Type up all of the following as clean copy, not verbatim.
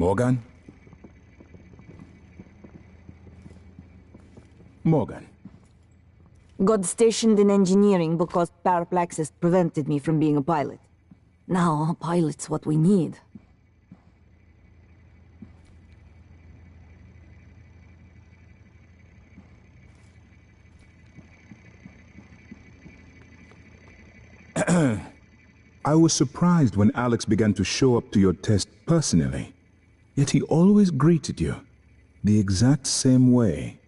Morgan? Morgan. Got stationed in engineering because paraplaxis prevented me from being a pilot. Now, a pilot's what we need. I was surprised when Alex began to show up to your test personally. Yet he always greeted you the exact same way.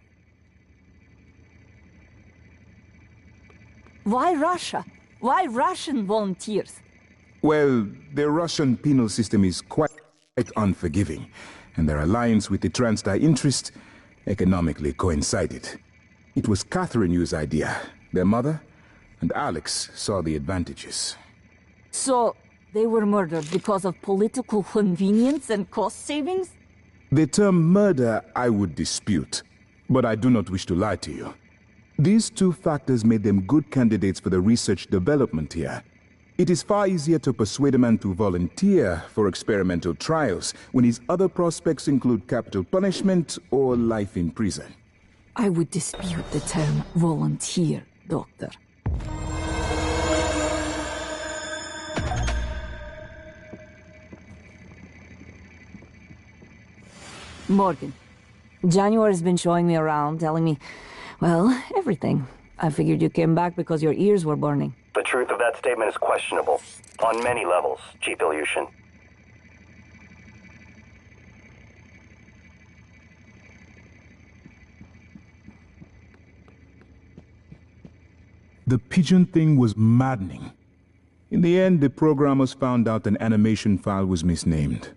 Why Russia? Why Russian volunteers? Well, the Russian penal system is quite unforgiving, and their alliance with the Transdai interest economically coincided. It was Catherine Yu's idea, their mother, and Alex saw the advantages. So, they were murdered because of political convenience and cost savings? The term murder I would dispute, but I do not wish to lie to you. These two factors made them good candidates for the research development here. It is far easier to persuade a man to volunteer for experimental trials when his other prospects include capital punishment or life in prison. I would dispute the term volunteer, Doctor. Morgan, January's been showing me around, telling me, well, everything. I figured you came back because your ears were burning. The truth of that statement is questionable. On many levels, Chief Ilyushin. The pigeon thing was maddening. In the end, the programmers found out an animation file was misnamed.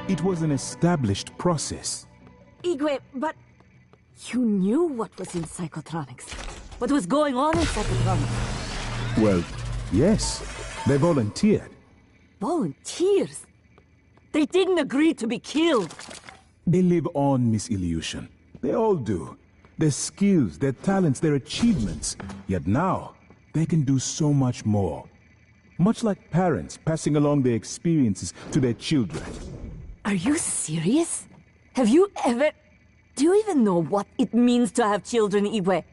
It was an established process. Igwe, but you knew what was in psychotronics. What was going on in psychotronics? Well, yes. They volunteered. Volunteers? They didn't agree to be killed. They live on, Miss Ilyushin. They all do. Their skills, their talents, their achievements. Yet now, they can do so much more. Much like parents passing along their experiences to their children. Are you serious? Have you ever... Do you even know what it means to have children, Igwe?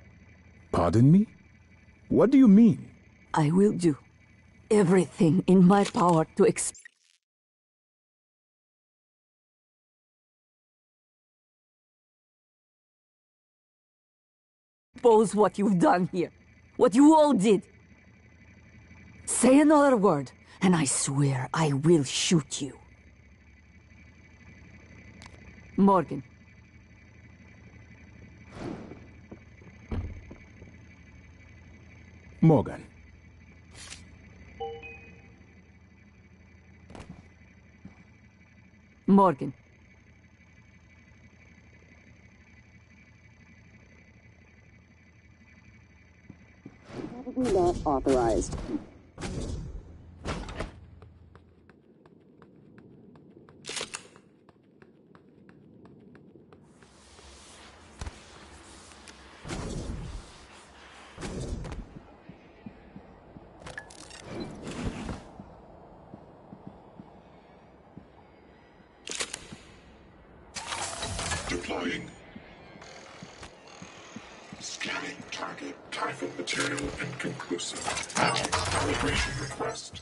Pardon me? What do you mean? I will do everything in my power to expose what you've done here. What you all did. Say another word, and I swear I will shoot you. Morgan. Morgan. Morgan. Probably not authorized. Deploying. Scanning target. Typhon material inconclusive. Calibration request.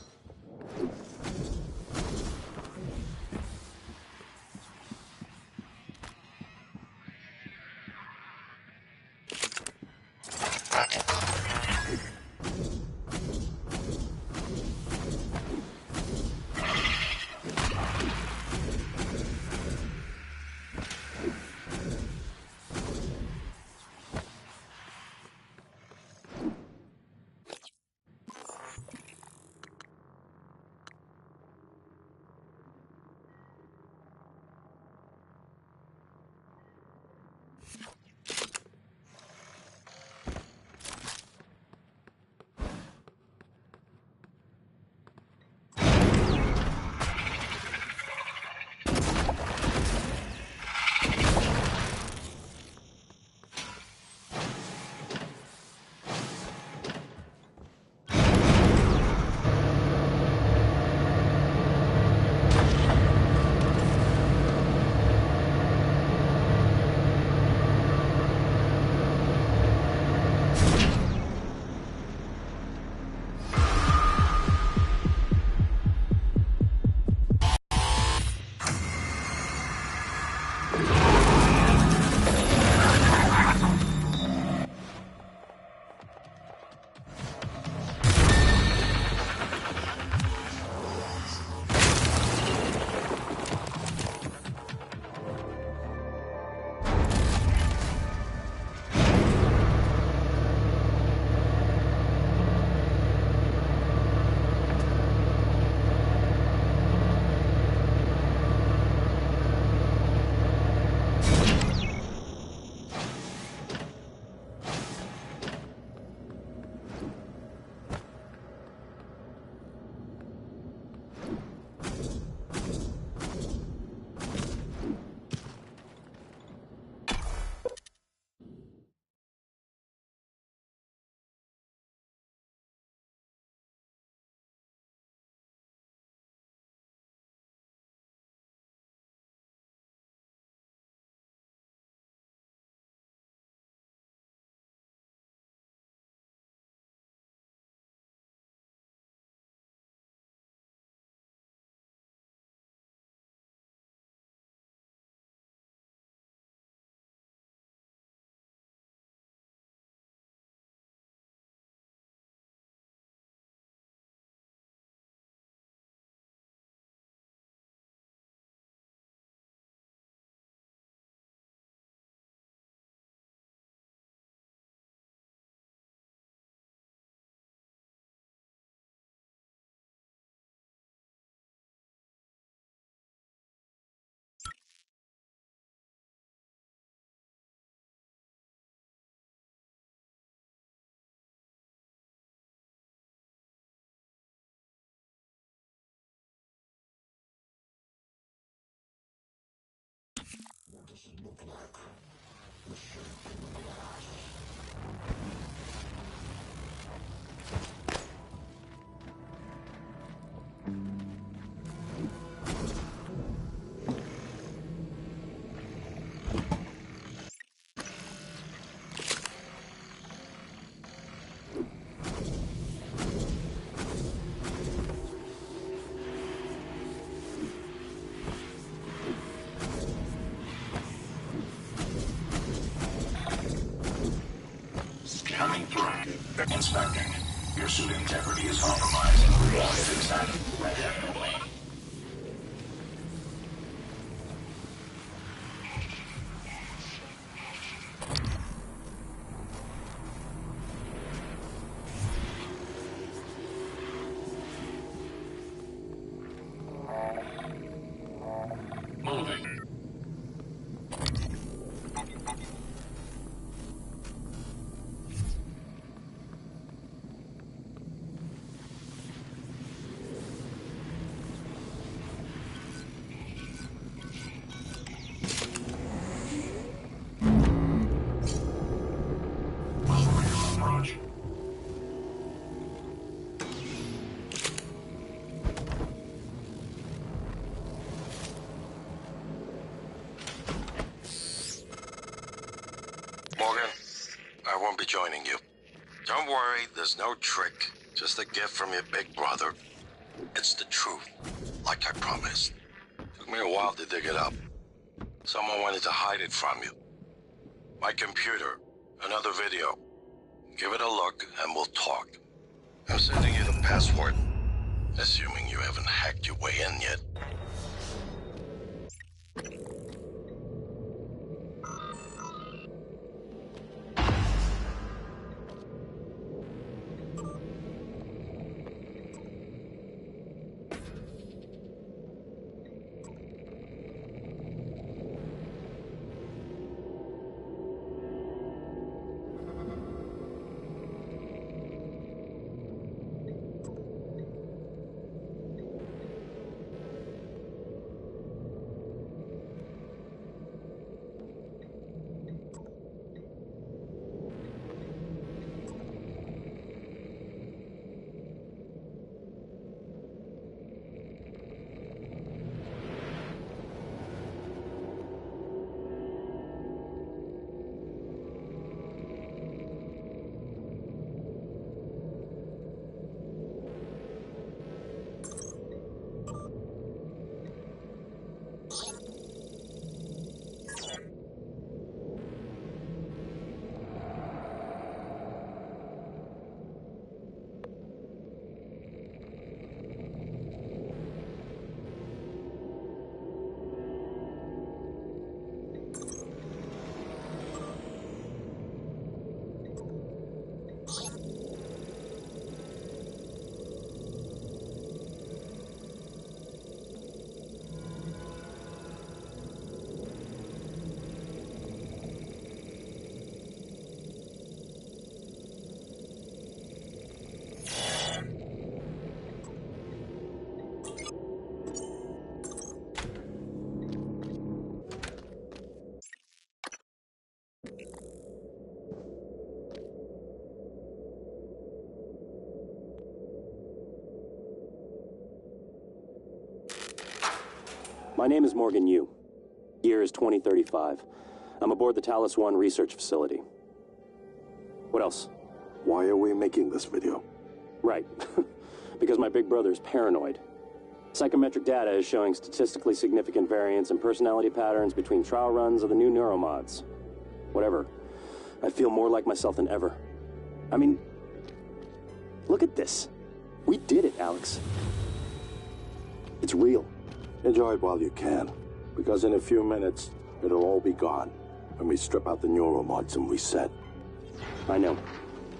Scanning through. Inspecting. Your suit integrity is compromised. Fix that indefinitely. Moving. Approach. Morgan, I won't be joining you. Don't worry, there's no trick. Just a gift from your big brother. It's the truth, like I promised. Took me a while to dig it up. Someone wanted to hide it from you. My computer, another video. Give it a look and we'll talk. I'm sending you the password, assuming you haven't hacked your way in yet. My name is Morgan Yu. Year is 2035. I'm aboard the Talos 1 research facility. What else? Why are we making this video? Right. Because my big brother is paranoid. Psychometric data is showing statistically significant variance in personality patterns between trial runs of the new neuromods. Whatever. I feel more like myself than ever. I mean, look at this. We did it, Alex. It's real. Enjoy it while you can, because in a few minutes, it'll all be gone when we strip out the neuromods and reset. I know,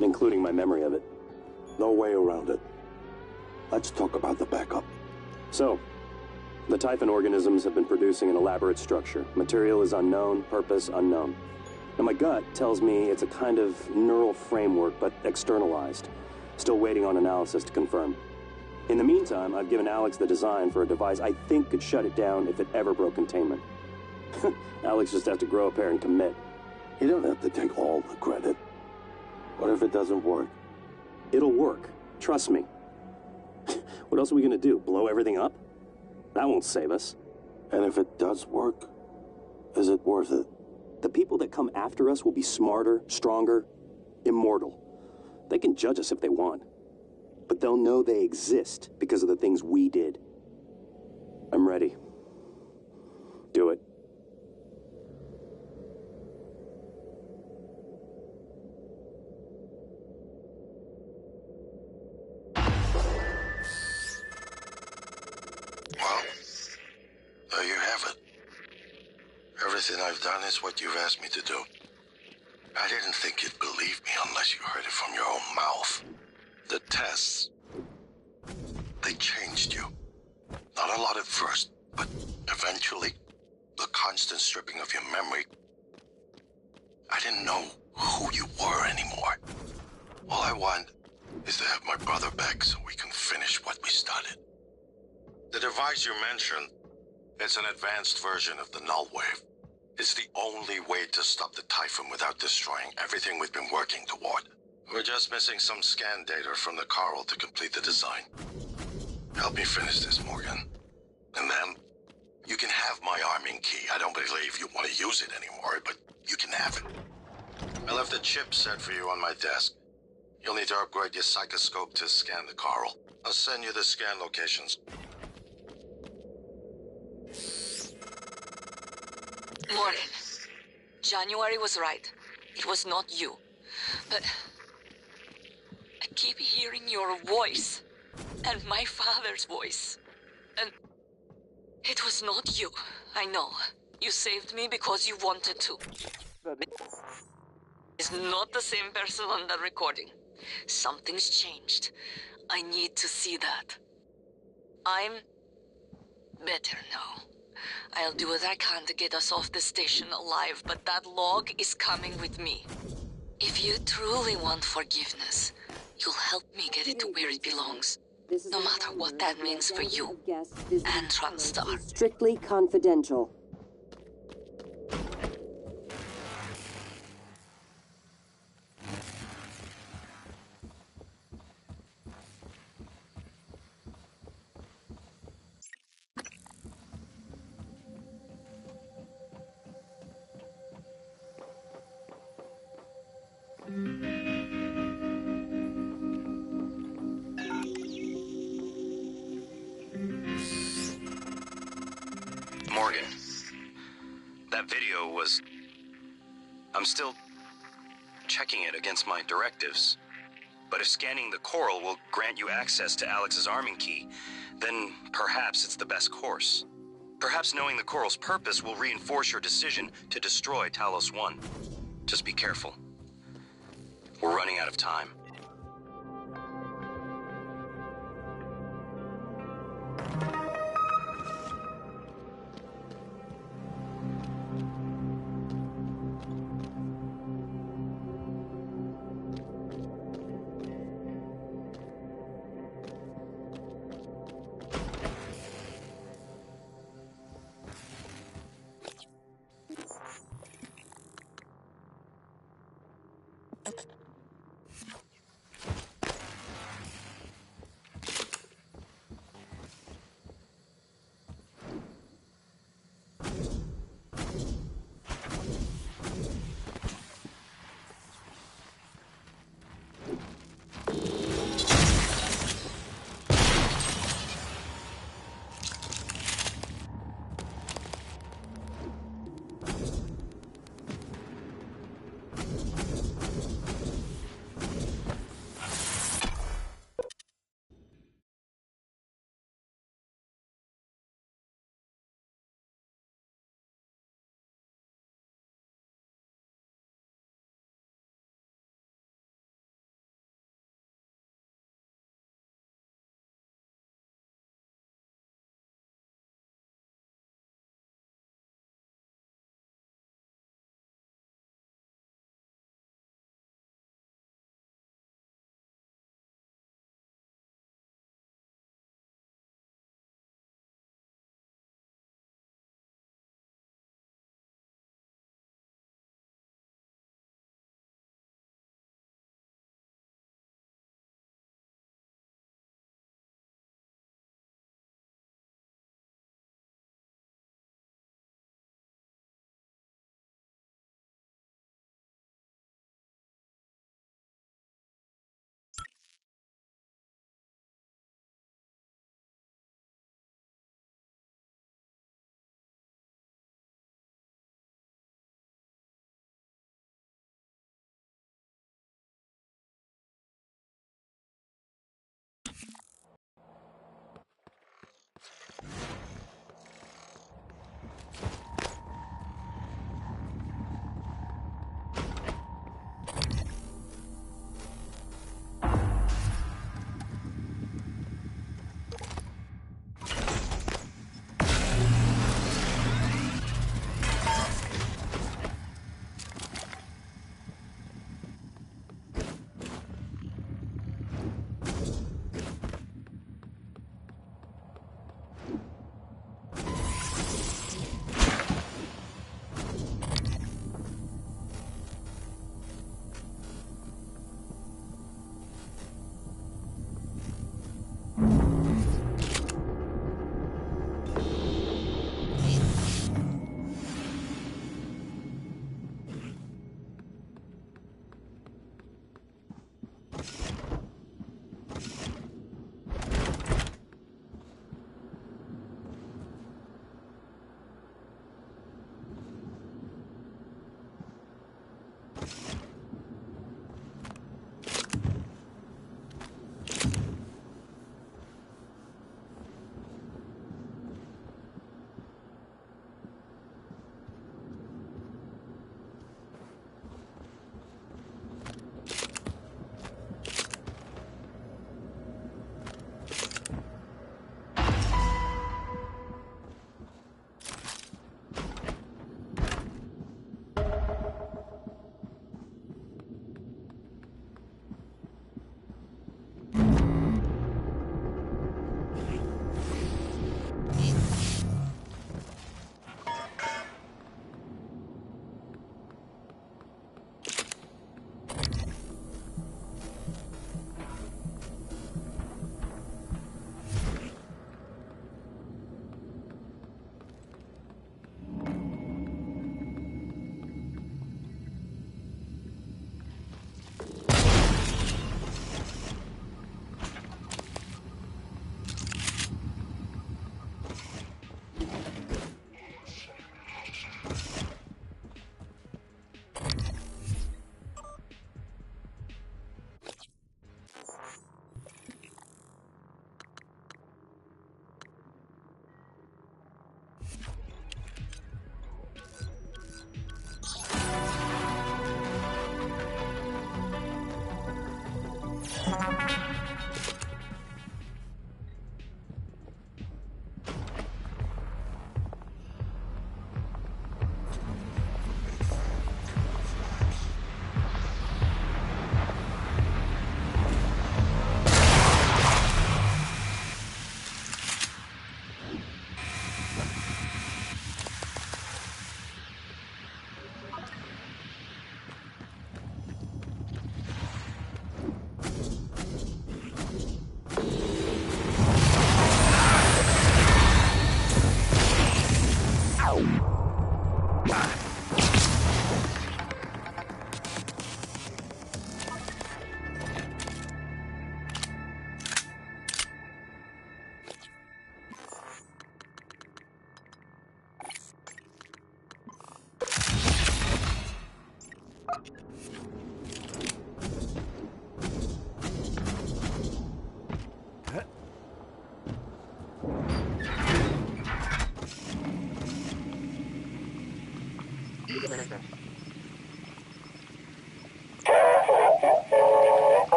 including my memory of it. No way around it. Let's talk about the backup. So, the Typhon organisms have been producing an elaborate structure. Material is unknown, purpose unknown. And my gut tells me it's a kind of neural framework, but externalized. Still waiting on analysis to confirm. In the meantime, I've given Alex the design for a device I think could shut it down if it ever broke containment. Alex just has to grow a pair and commit. You don't have to take all the credit. What if it doesn't work? It'll work. Trust me. What else are we gonna do? Blow everything up? That won't save us. And if it does work, is it worth it? The people that come after us will be smarter, stronger, immortal. They can judge us if they want. But they'll know they exist because of the things we did. I'm ready. Do it. Well, there you have it. Everything I've done is what you've asked me to do. I didn't think you'd believe me unless you heard it from your own mouth. The tests, they changed you. Not a lot at first, but eventually, the constant stripping of your memory. I didn't know who you were anymore. All I want is to have my brother back so we can finish what we started. The device you mentioned, it's an advanced version of the null wave. It's the only way to stop the Typhon without destroying everything we've been working toward. We're just missing some scan data from the coral to complete the design. Help me finish this, Morgan. And then, you can have my arming key. I don't believe you want to use it anymore, but you can have it. I left a chip set for you on my desk. You'll need to upgrade your psychoscope to scan the coral. I'll send you the scan locations. Morgan, January was right. It was not you. But I keep hearing your voice and my father's voice. And it was not you. I know. You saved me because you wanted to. It's not the same person on the recording. Something's changed. I need to see that. I'm better now. I'll do what I can to get us off the station alive, but that log is coming with me. If you truly want forgiveness, you'll help me get it to where it belongs. No matter what that means for you and TranStar. Strictly confidential. Morgan, that video was... I'm still checking it against my directives. But if scanning the coral will grant you access to Alex's arming key, then perhaps it's the best course. Perhaps knowing the coral's purpose will reinforce your decision to destroy Talos 1. Just be careful. We're running out of time.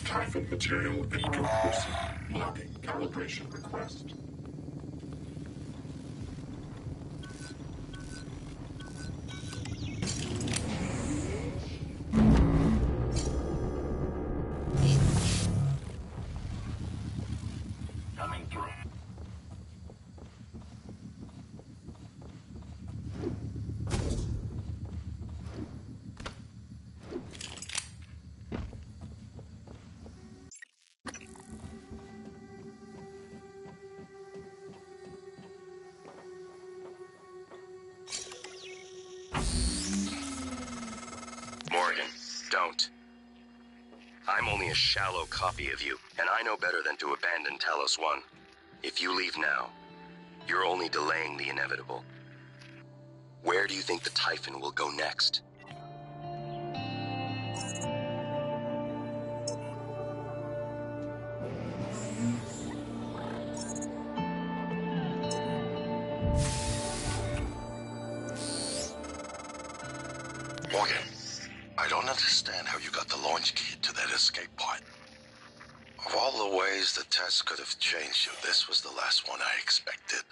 Typhon material inconclusive. Blocking calibration request. Coming through. Morgan, don't. I'm only a shallow copy of you, and I know better than to abandon Talos 1. If you leave now, you're only delaying the inevitable. Where do you think the Typhon will go next? Morgan, I don't understand how you got the launch key to that escape pod. Of all the ways the test could have changed you, this was the last one I expected.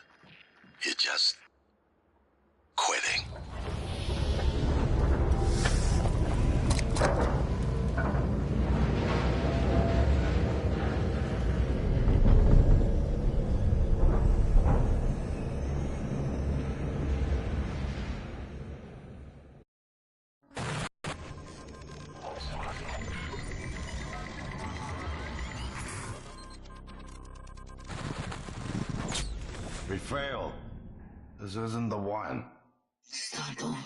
You're just quitting. We failed. This isn't the one. Start over.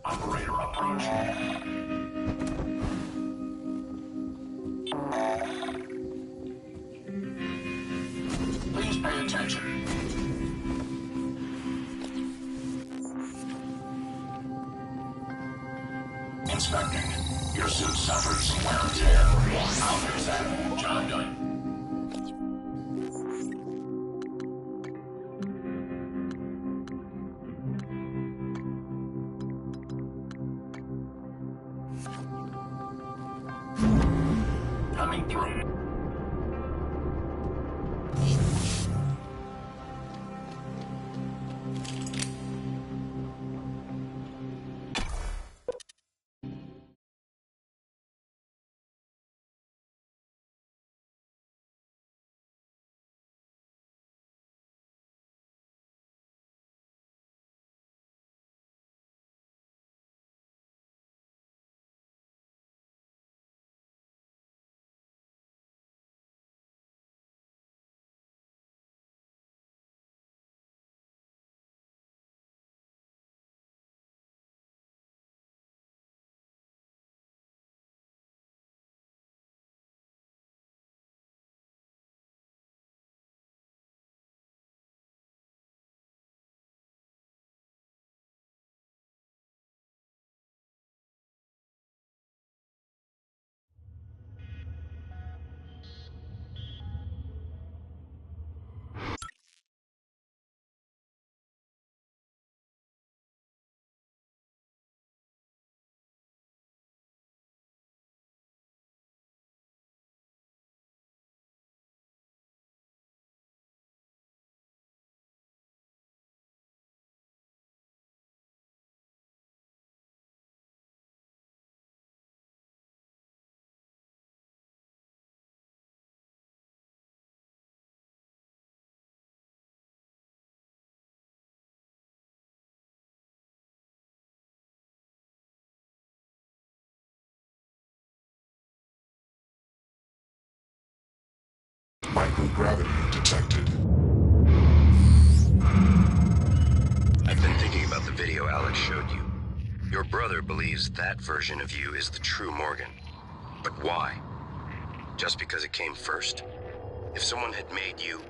Operator approach. Please pay attention. Inspecting. Your suit suffered some wear and tear. I'll fix that. Job done. Coming through. gravity detected. I've been thinking about the video Alex showed you. Your brother believes that version of you is the true Morgan. But why? Just because it came first? If someone had made you,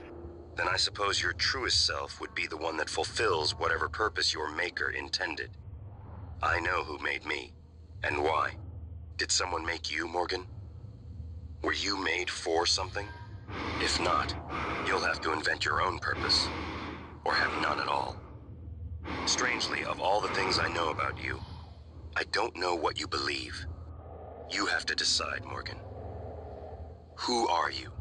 then I suppose your truest self would be the one that fulfills whatever purpose your maker intended. I know who made me, and why. Did someone make you, Morgan? Were you made for something? If not, you'll have to invent your own purpose, or have none at all. Strangely, of all the things I know about you, I don't know what you believe. You have to decide, Morgan. Who are you?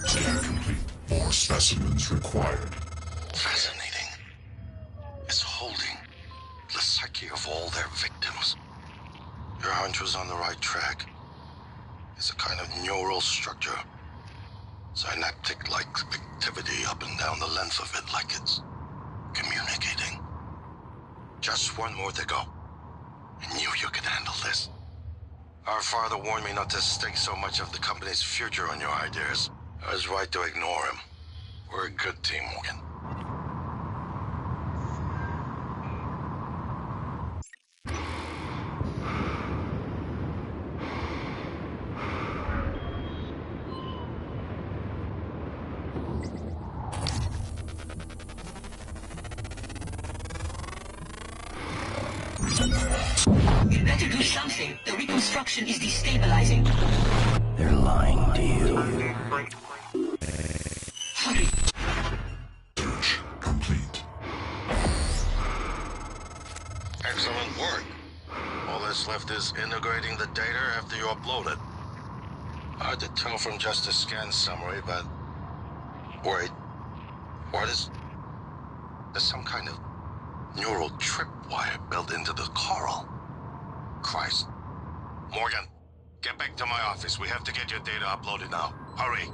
Scan complete. More specimens required. Fascinating. It's holding the psyche of all their victims. Your hunch was on the right track. It's a kind of neural structure. Synaptic-like activity up and down the length of it, like it's communicating. Just one more to go. I knew you could handle this. Our father warned me not to stake so much of the company's future on your ideas. I was right to ignore him. We're a good team, Morgan. You better do something. The reconstruction is destabilizing. They're lying to you. Hurry. Search complete. Excellent work. All that's left is integrating the data after you upload it. Hard to tell from just a scan summary, but... Wait. What is... There's some kind of neural tripwire built into the coral. Christ. Morgan, get back to my office. We have to get your data uploaded now. Hurry.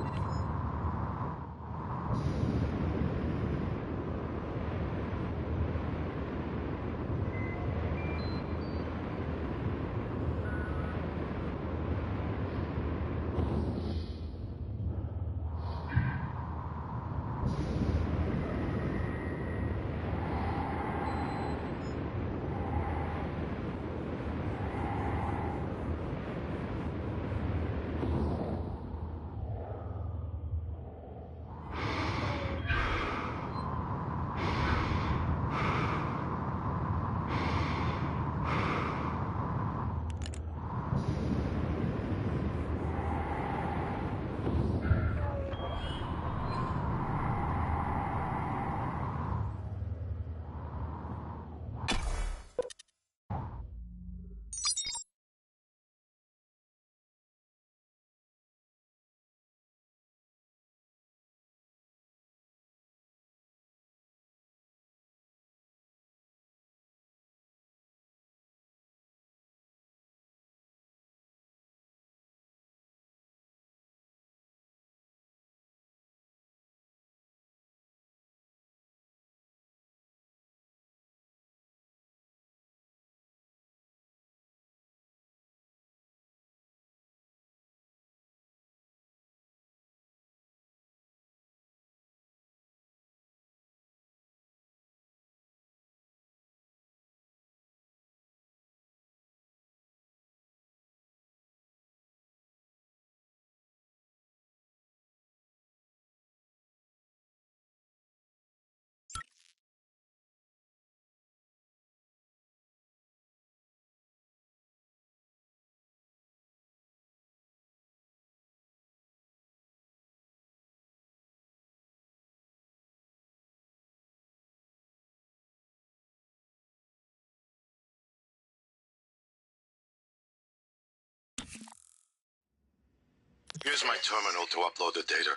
Here's my terminal to upload the data.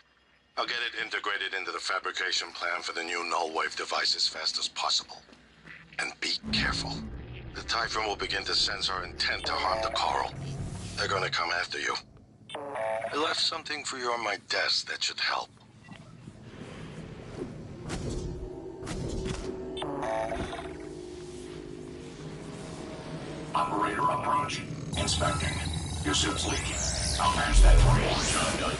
I'll get it integrated into the fabrication plan for the new null-wave device as fast as possible. And be careful. The Typhon will begin to sense our intent to harm the coral. They're gonna come after you. I left something for you on my desk that should help. Operator approach. Inspecting. Your suit's leaking. I'll manage that for you when I'm done.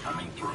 Coming through.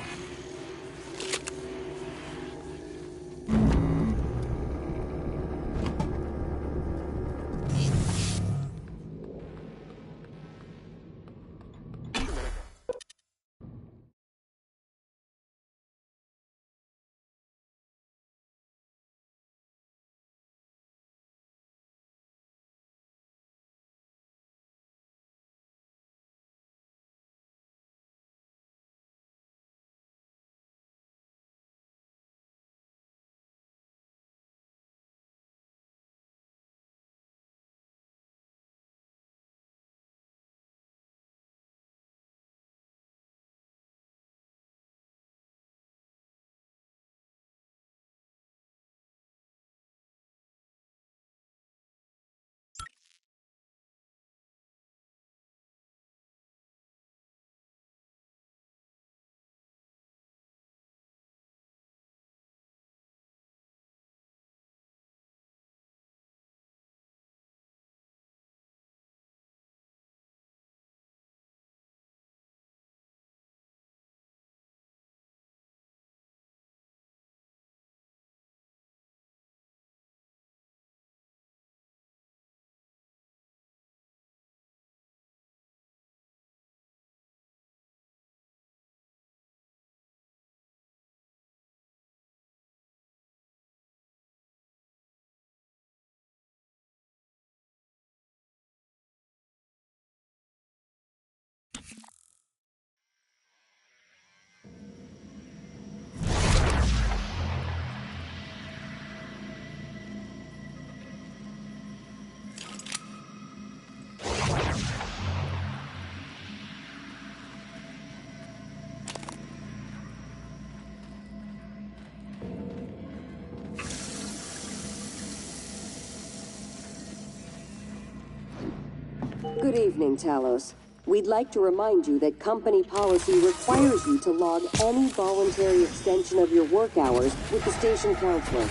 Good evening, Talos. We'd like to remind you that company policy requires you to log any voluntary extension of your work hours with the station counselor.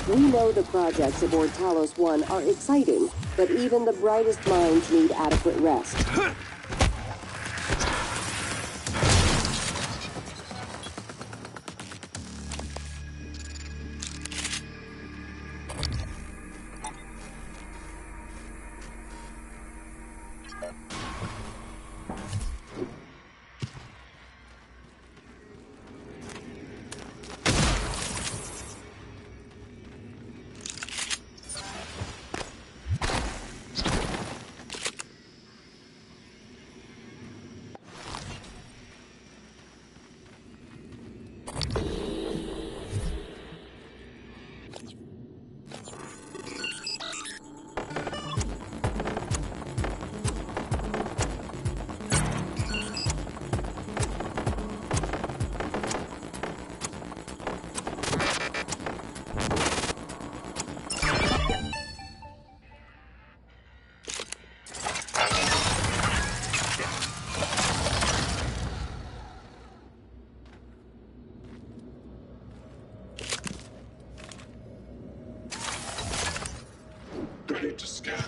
We know the projects aboard Talos 1 are exciting, but even the brightest minds need adequate rest. Ready to scan.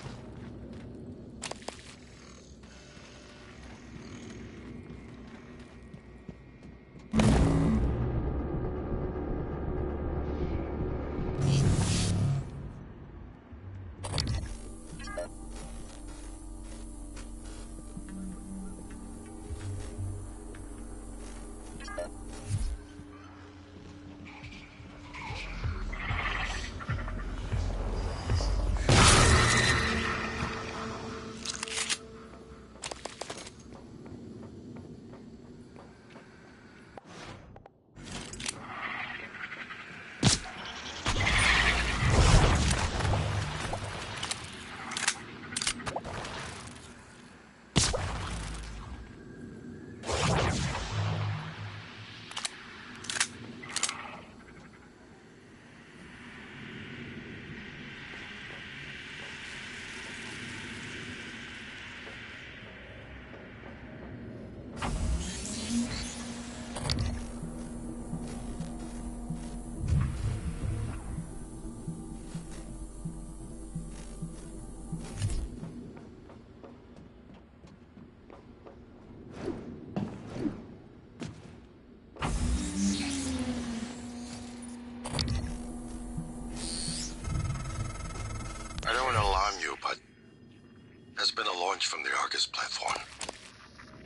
has been a launch from the Argus platform.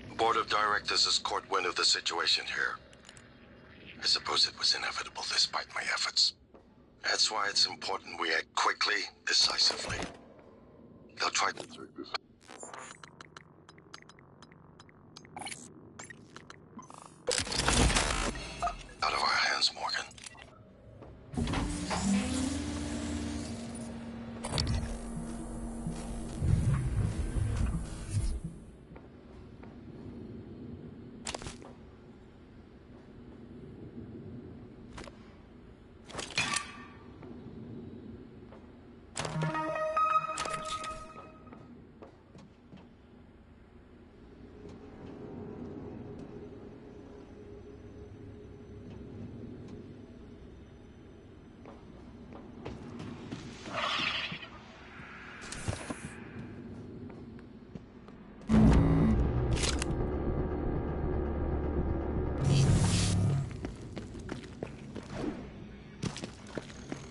The board of directors has caught wind of the situation here. I suppose it was inevitable despite my efforts. That's why it's important we act quickly, decisively. They'll try to take this. Out of our hands, Morgan.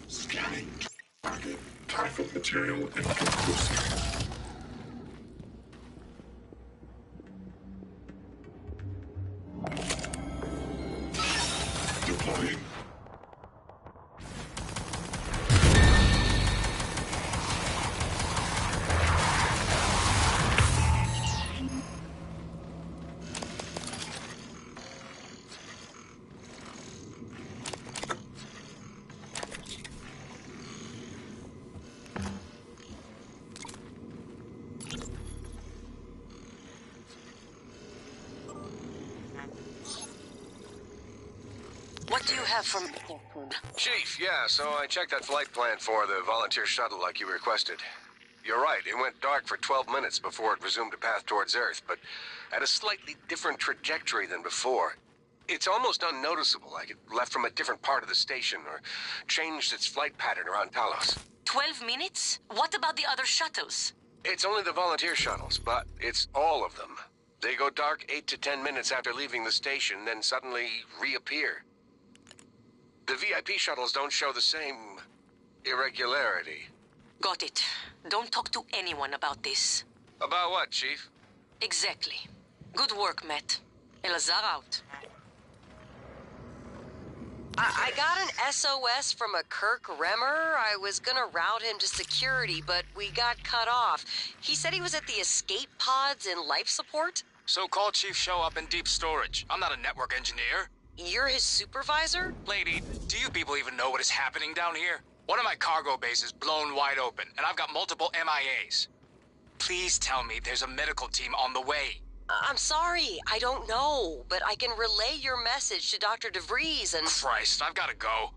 Scanning. Target. Type of material inconclusive. Deploying. What do you have from... Chief, yeah, so I checked that flight plan for the volunteer shuttle like you requested. You're right, it went dark for 12 minutes before it resumed a path towards Earth, but at a slightly different trajectory than before. It's almost unnoticeable, like it left from a different part of the station or changed its flight pattern around Talos. 12 minutes? What about the other shuttles? It's only the volunteer shuttles, but it's all of them. They go dark 8 to 10 minutes after leaving the station, then suddenly reappear. The VIP shuttles don't show the same irregularity. Got it. Don't talk to anyone about this. About what, Chief? Exactly. Good work, Matt. Elazar out. I got an SOS from a Kirk Remmer. I was gonna route him to security, but we got cut off. He said he was at the escape pods in life support. So call Chief show up in deep storage. I'm not a network engineer. You're his supervisor? Lady, do you people even know what is happening down here? One of my cargo bases blown wide open, and I've got multiple MIAs. Please tell me there's a medical team on the way. I'm sorry, I don't know, but I can relay your message to Dr. DeVries and... Christ, I've gotta go.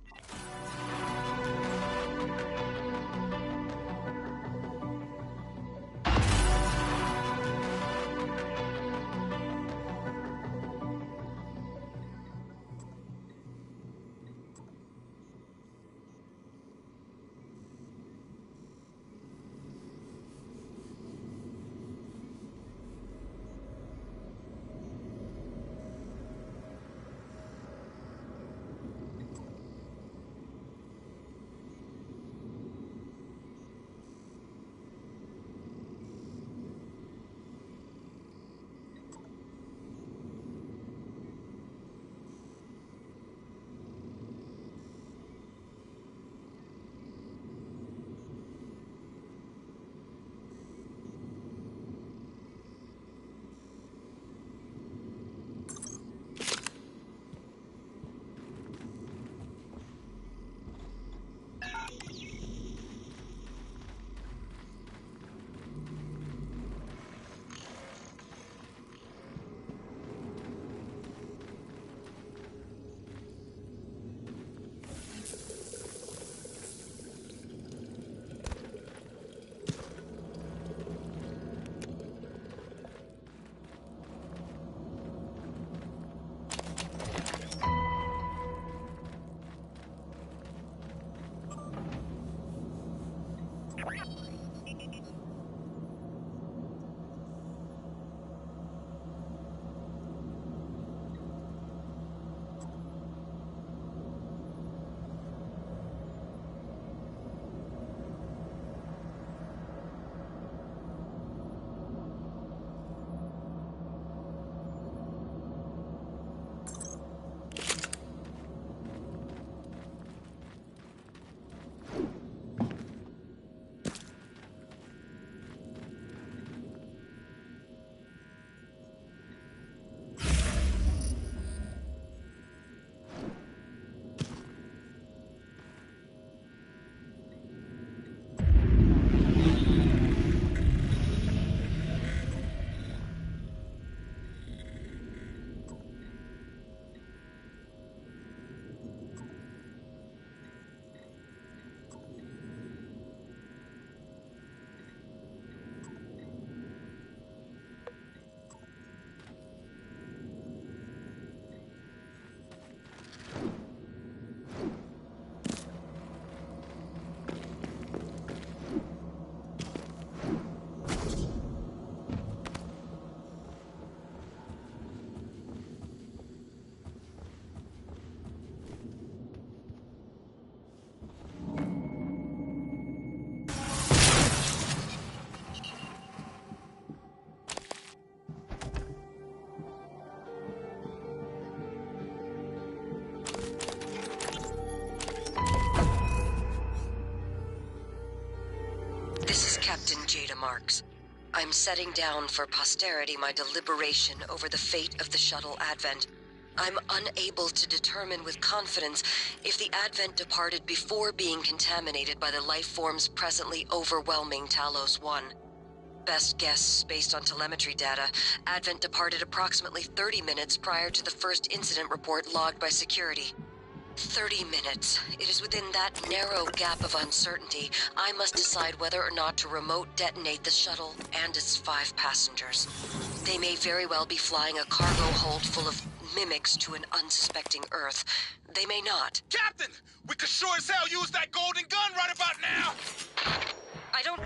Captain Jada Marks. I'm setting down for posterity my deliberation over the fate of the shuttle Advent. I'm unable to determine with confidence if the Advent departed before being contaminated by the life forms presently overwhelming Talos 1. Best guess, based on telemetry data, Advent departed approximately 30 minutes prior to the first incident report logged by security. 30 minutes. It is within that narrow gap of uncertainty I must decide whether or not to remote detonate the shuttle and its 5 passengers. They may very well be flying a cargo hold full of mimics to an unsuspecting Earth. They may not. Captain! We could sure as hell use that golden gun right about now! I don't...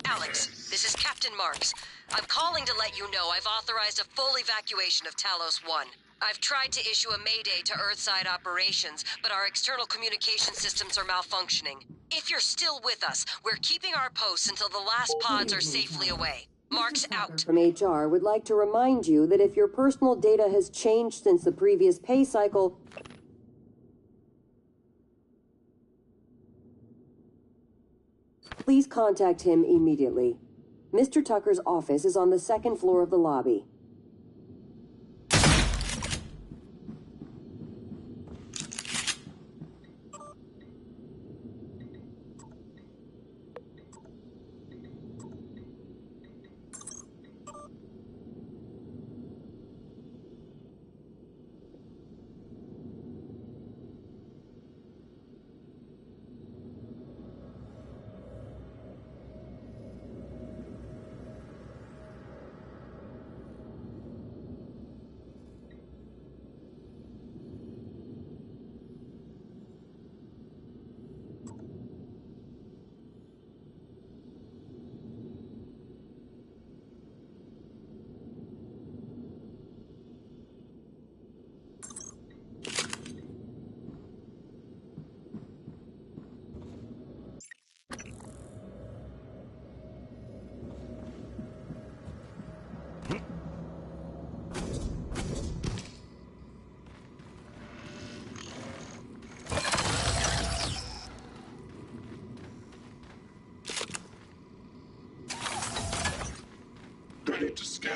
Alex, this is Captain Marks. I'm calling to let you know I've authorized a full evacuation of Talos 1. I've tried to issue a mayday to Earthside operations, but our external communication systems are malfunctioning. If you're still with us, we're keeping our posts until the last pods are safely away. Marks out. From HR would like to remind you that if your personal data has changed since the previous pay cycle, please contact him immediately. Mr. Tucker's office is on the 2nd floor of the lobby. Ready to scan.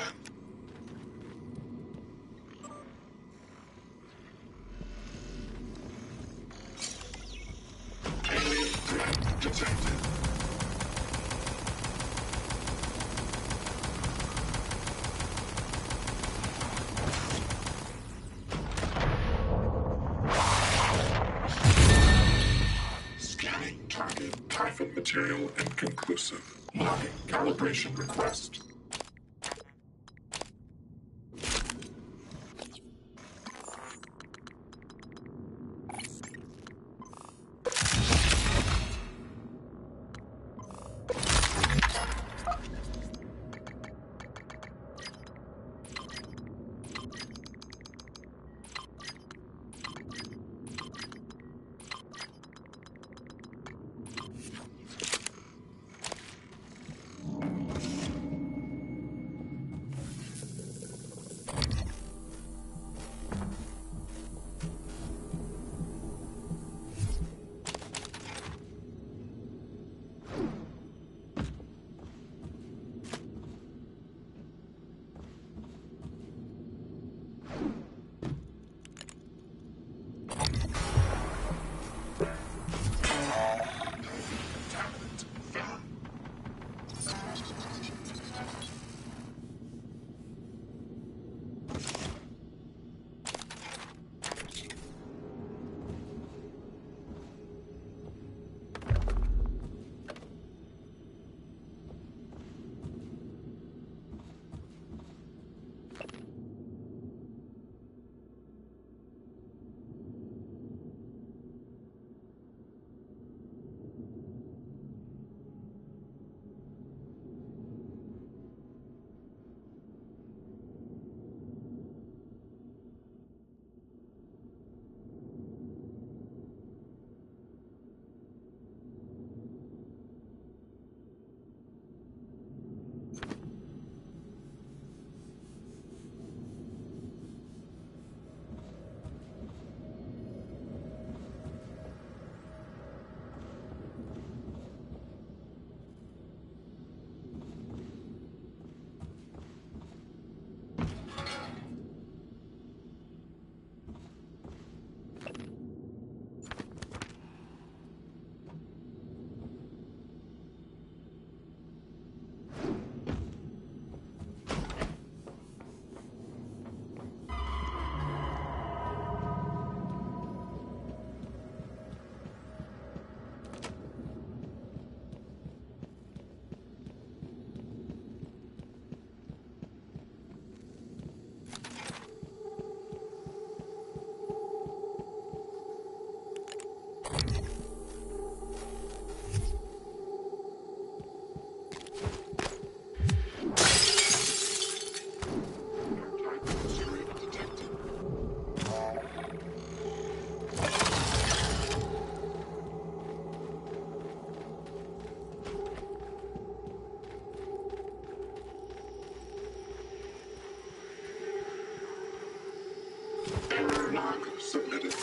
Alien threat detected. Scanning target Typhon material inconclusive. Logging calibration request. submitted.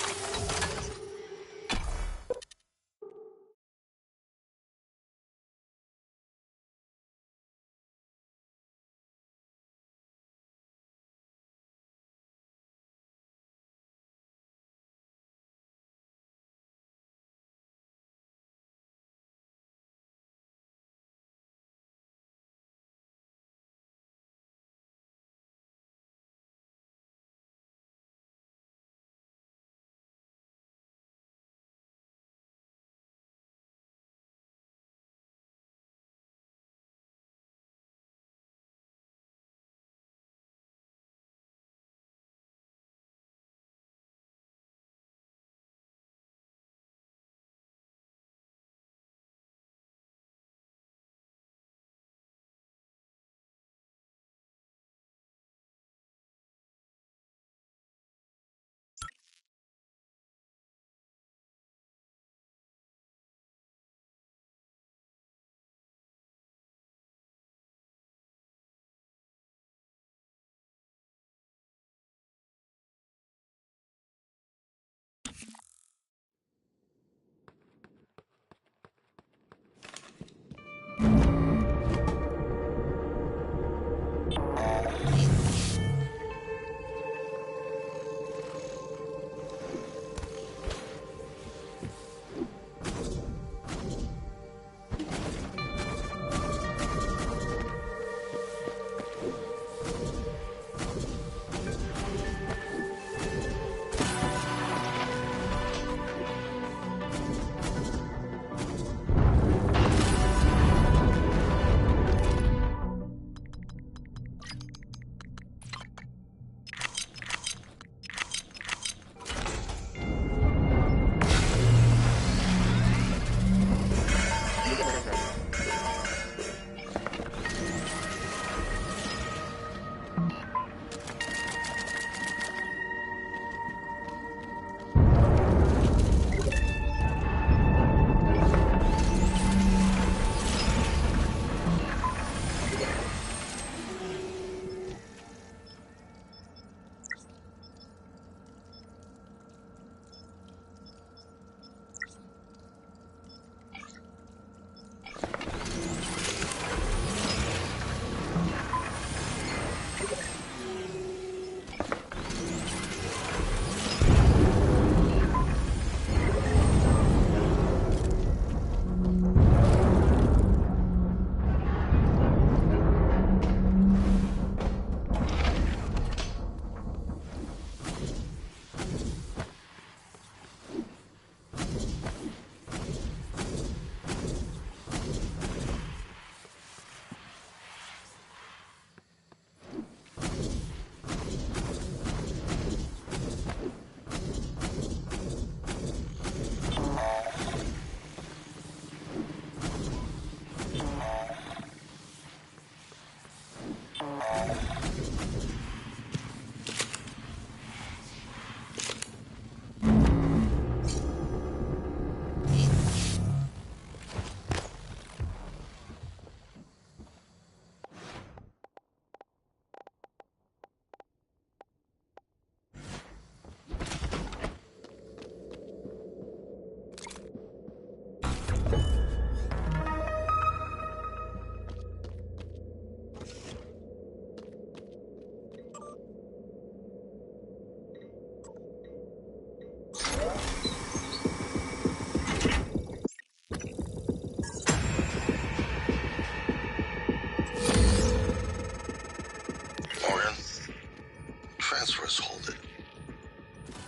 transfers halted.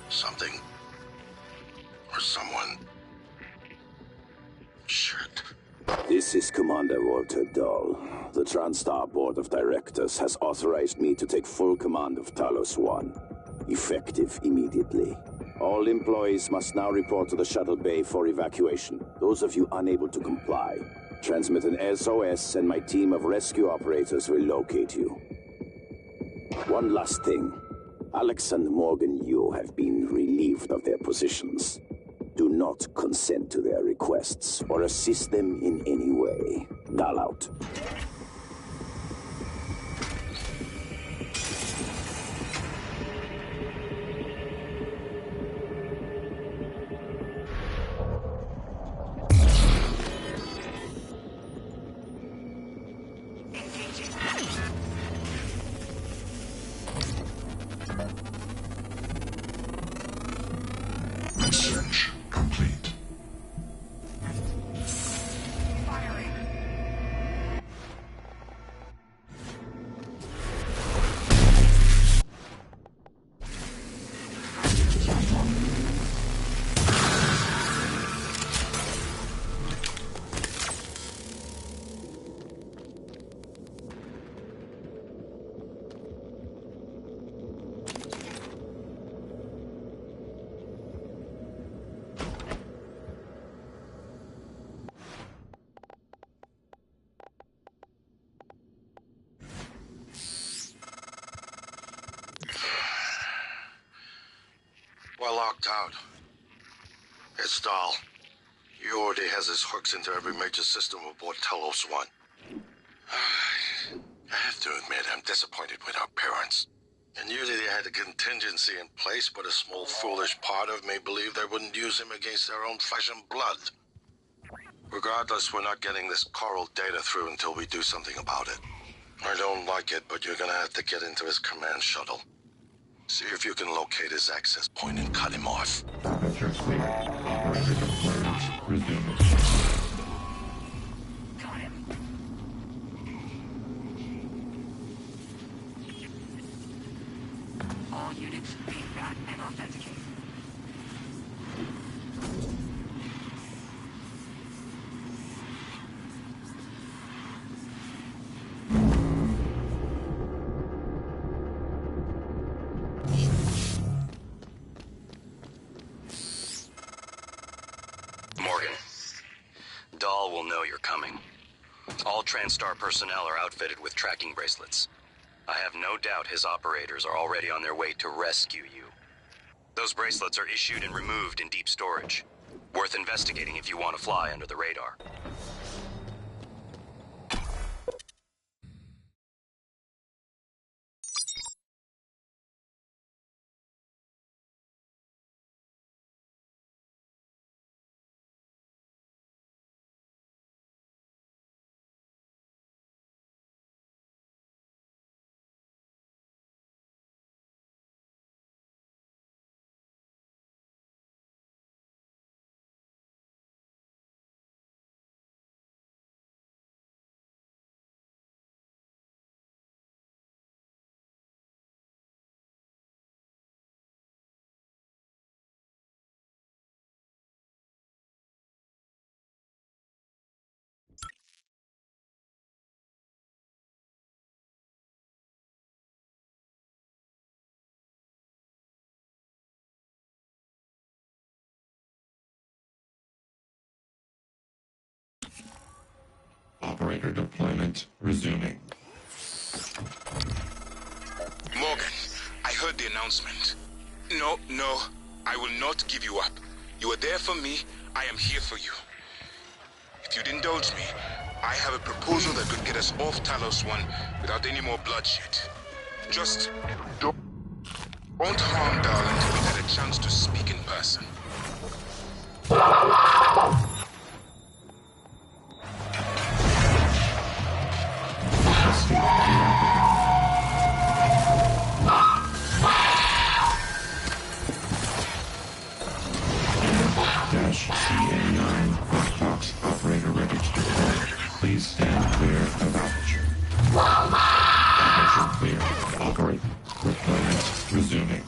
Something or someone. Shit. This is Commander Walter Dahl. The TranStar Board of Directors has authorized me to take full command of Talos 1. Effective immediately. All employees must now report to the shuttle bay for evacuation. Those of you unable to comply, transmit an SOS and my team of rescue operators will locate you. One last thing. Alex and Morgan Yu have been relieved of their positions. Do not consent to their requests or assist them in any way. Dahl out. locked out. It's Dahl. He already has his hooks into every major system aboard Talos 1. I have to admit, I'm disappointed with our parents. And usually they had a contingency in place, but a small foolish part of me believed they wouldn't use him against their own flesh and blood. Regardless, we're not getting this coral data through until we do something about it. I don't like it, but you're gonna have to get into his command shuttle. See if you can locate his access point and cut him off. Temperature clear. Operator deployment resumed. All units feedback and authenticate. Morgan, Dahl will know you're coming. All TranStar personnel are outfitted with tracking bracelets. I have no doubt his operators are already on their way to rescue you. Those bracelets are issued and removed in deep storage. Worth investigating if you want to fly under the radar. Operator deployment resuming. Morgan, I heard the announcement. No, I will not give you up. You are there for me, I am here for you. If you'd indulge me, I have a proposal that could get us off Talos 1 without any more bloodshed. Just don't harm Dahl until we've had a chance to speak in person. CA9 box operator ready to deploy. Please stand clear of aperture. Aperture clear. Operator deployment resuming.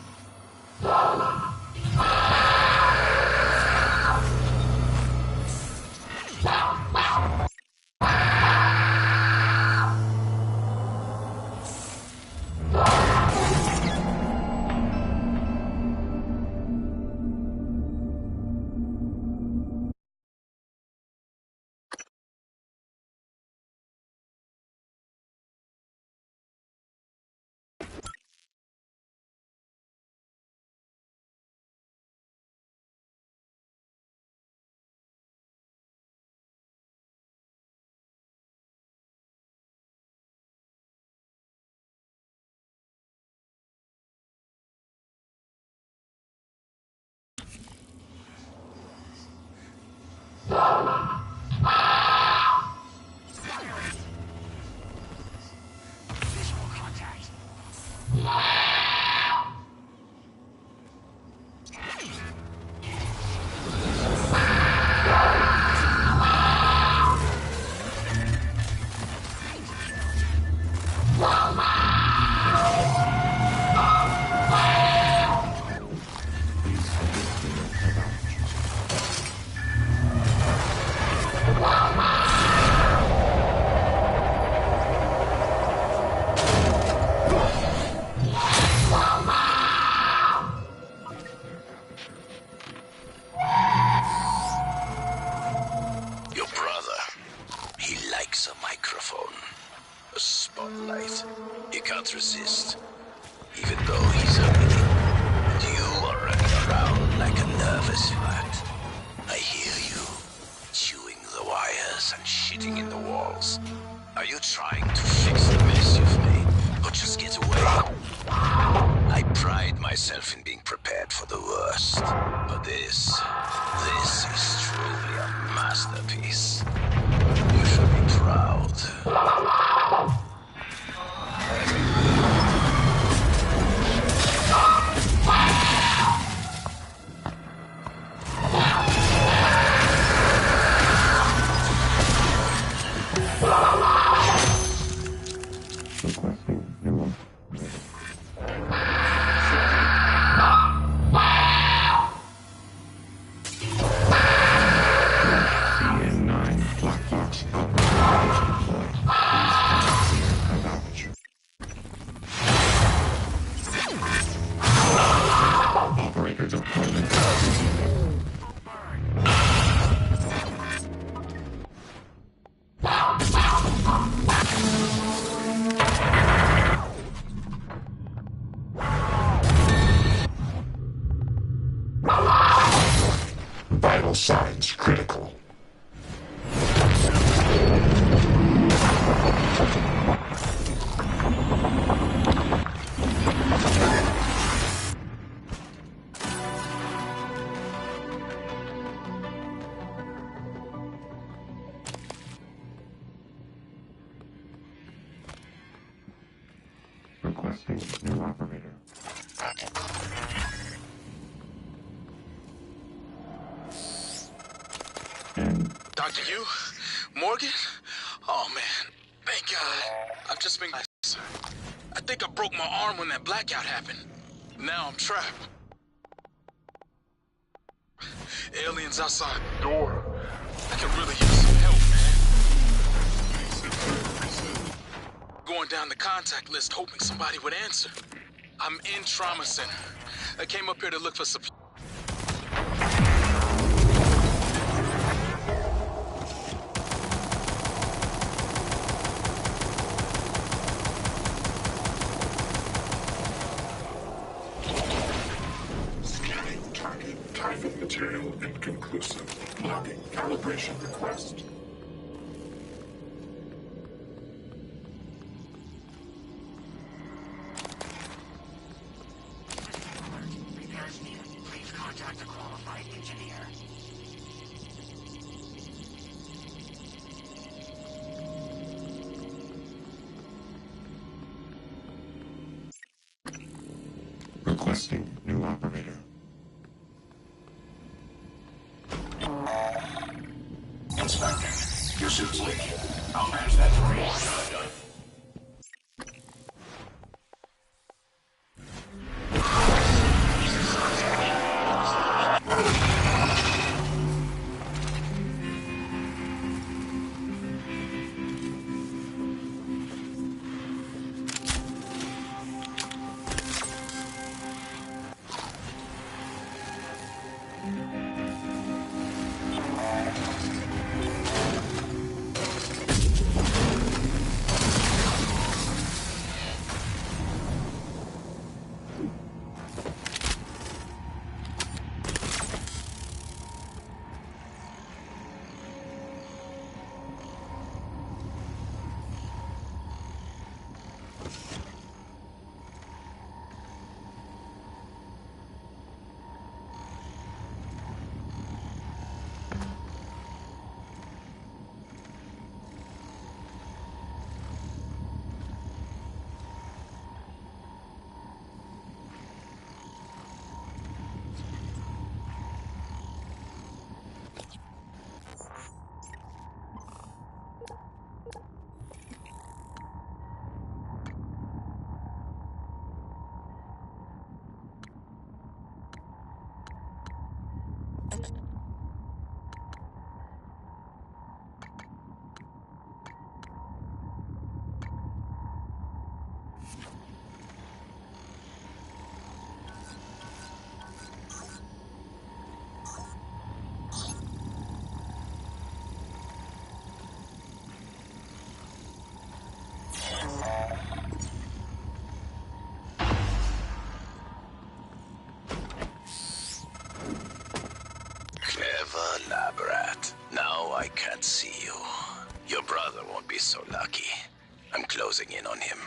Resist, even though he's ugly, and you are running around is flat. I hear you, chewing the wires and shitting in the walls. Are you trying to fix the mess you've made, or just get away? I pride myself in being prepared for the worst, but this is truly a masterpiece. You should be proud. Vital signs critical. Requesting new operator. Dr. Yu? Morgan? Oh, man. Thank God. I've just been... I think I broke my arm when that blackout happened. Now I'm trapped. Aliens outside the door. I can really use some help, man. Going down the contact list, hoping somebody would answer. I'm in trauma center. I came up here to look for support. Typhon material inconclusive. Logging calibration request. Repairs needed. Please contact a qualified engineer. Requesting new operator. Inspecting. Your suit's leaking. I'll manage that for you. Your brother won't be so lucky. I'm closing in on him.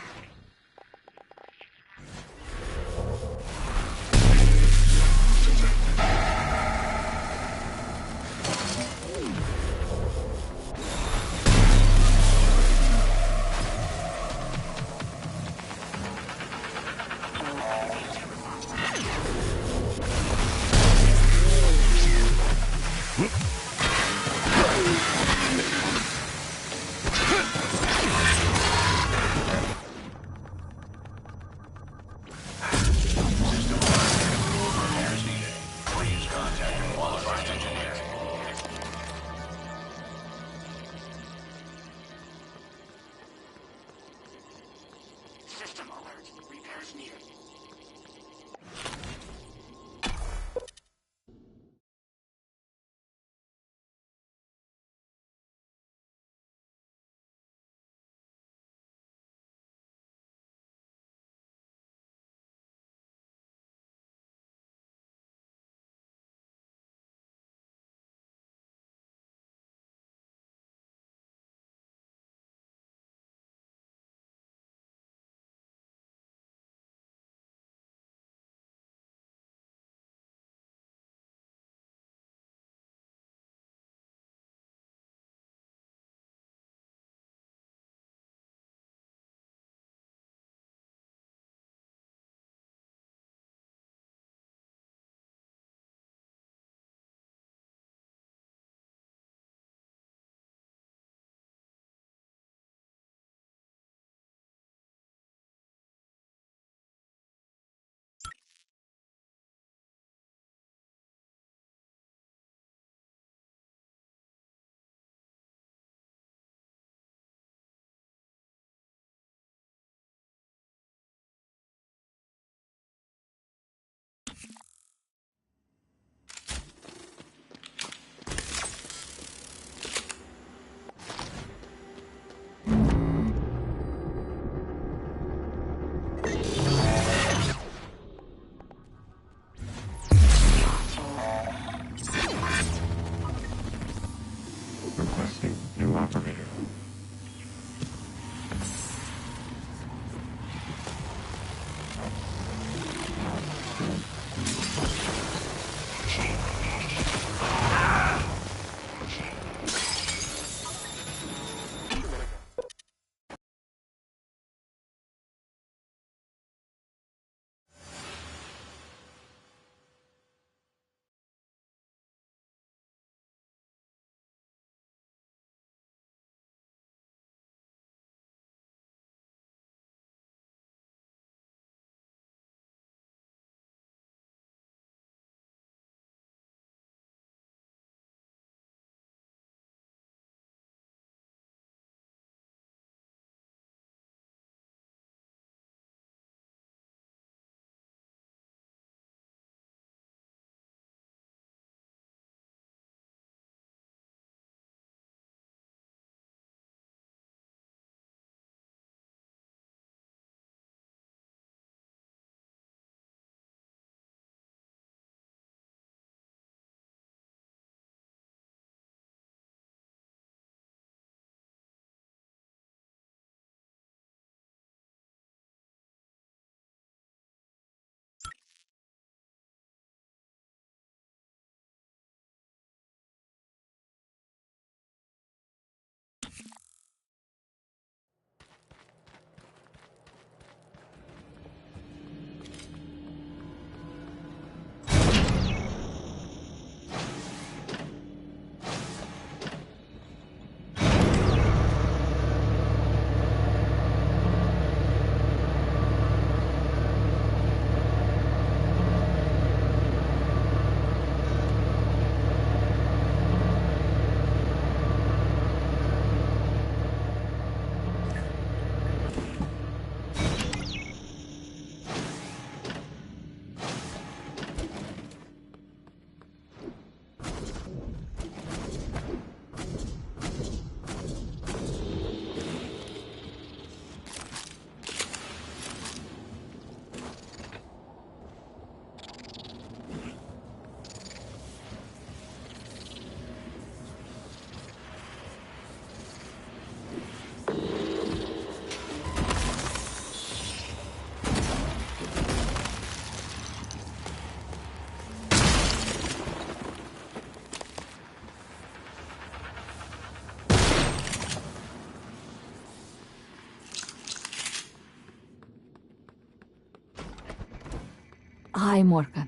Hi, Morgan.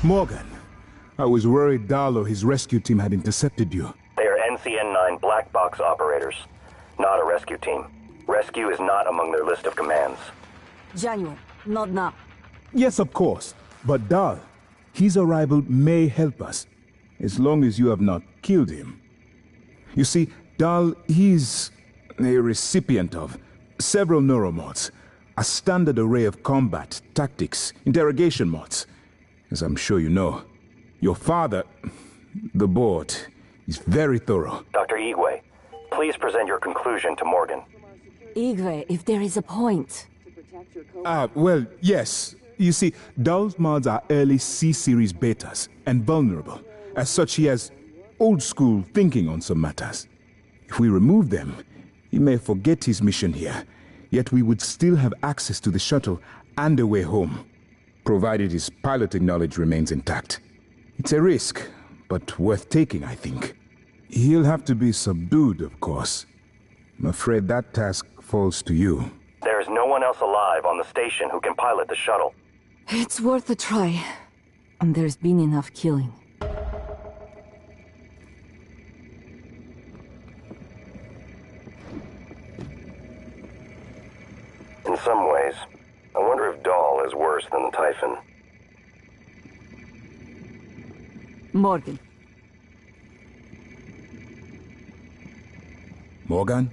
Morgan, I was worried Dahl or his rescue team had intercepted you. They are NCN-9 black box operators, not a rescue team. Rescue is not among their list of commands. January, not now. Yes, of course. But Dahl, his arrival may help us, as long as you have not killed him. You see, Dahl, he's a recipient of several neuromods, a standard array of combat, tactics, interrogation mods. As I'm sure you know, your father, the board, is very thorough. Dr. Igwe, please present your conclusion to Morgan. Igwe, if there is a point. Well, yes. You see, Dahl's mods are early C-series betas and vulnerable. As such, he has old-school thinking on some matters. If we remove them, he may forget his mission here, yet we would still have access to the shuttle and a way home, provided his piloting knowledge remains intact. It's a risk, but worth taking, I think. He'll have to be subdued, of course. I'm afraid that task falls to you. There is no one else alive on the station who can pilot the shuttle. It's worth a try. And there's been enough killing. In some ways, I wonder if Dahl is worse than the Typhon. Morgan. Morgan?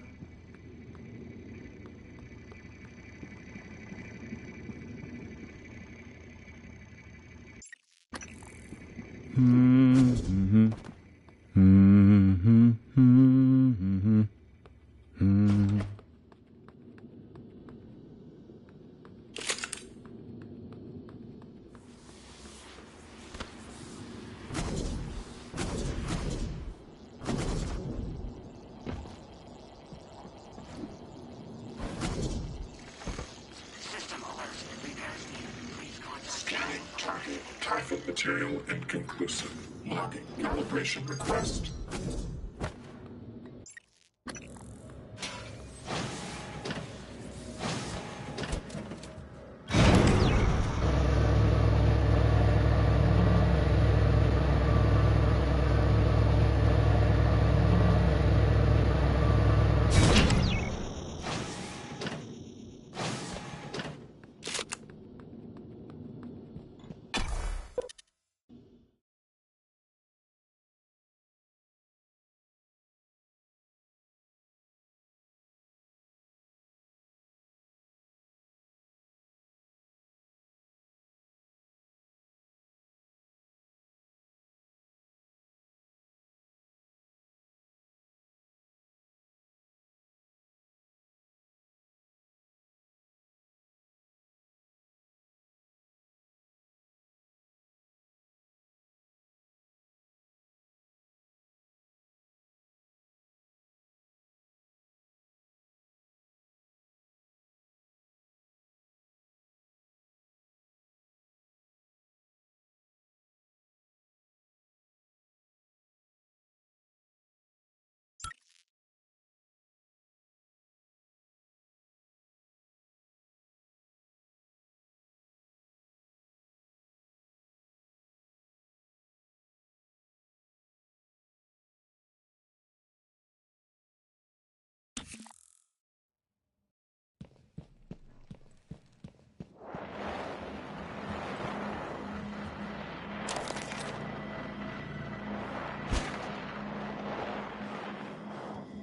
Scanning target. Typhon material inconclusive. Logging calibration request.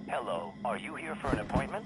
Hello, are you here for an appointment?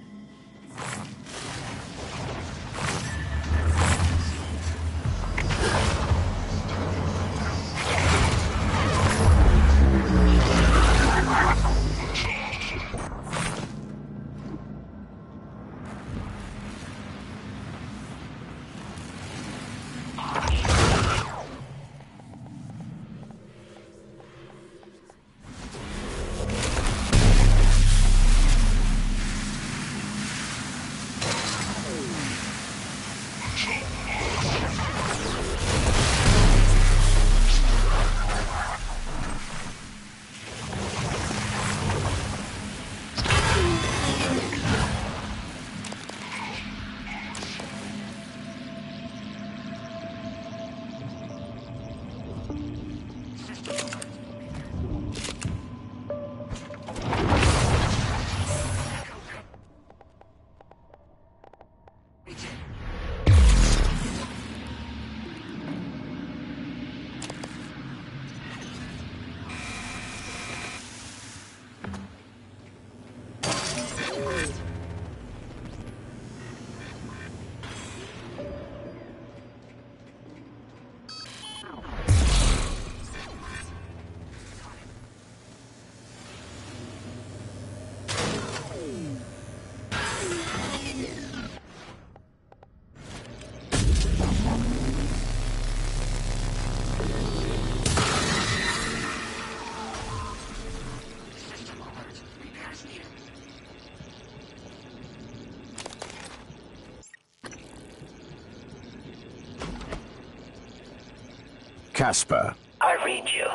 Casper. I read you.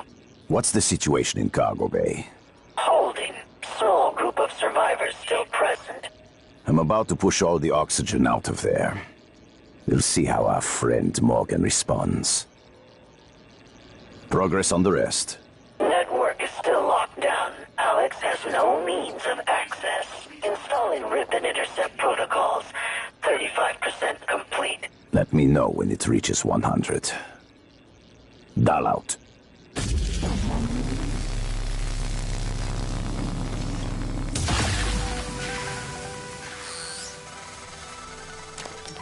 What's the situation in cargo bay? Holding. Small group of survivors still present. I'm about to push all the oxygen out of there. We'll see how our friend Morgan responds. Progress on the rest. Network is still locked down. Alex has no means of access. Installing RIP and intercept protocols. 35% complete. Let me know when it reaches 100. Dial out.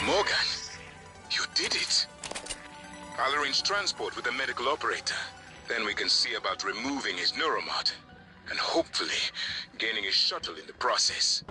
Morgan, you did it. I'll arrange transport with the medical operator. Then we can see about removing his neuromod. And hopefully, gaining his shuttle in the process.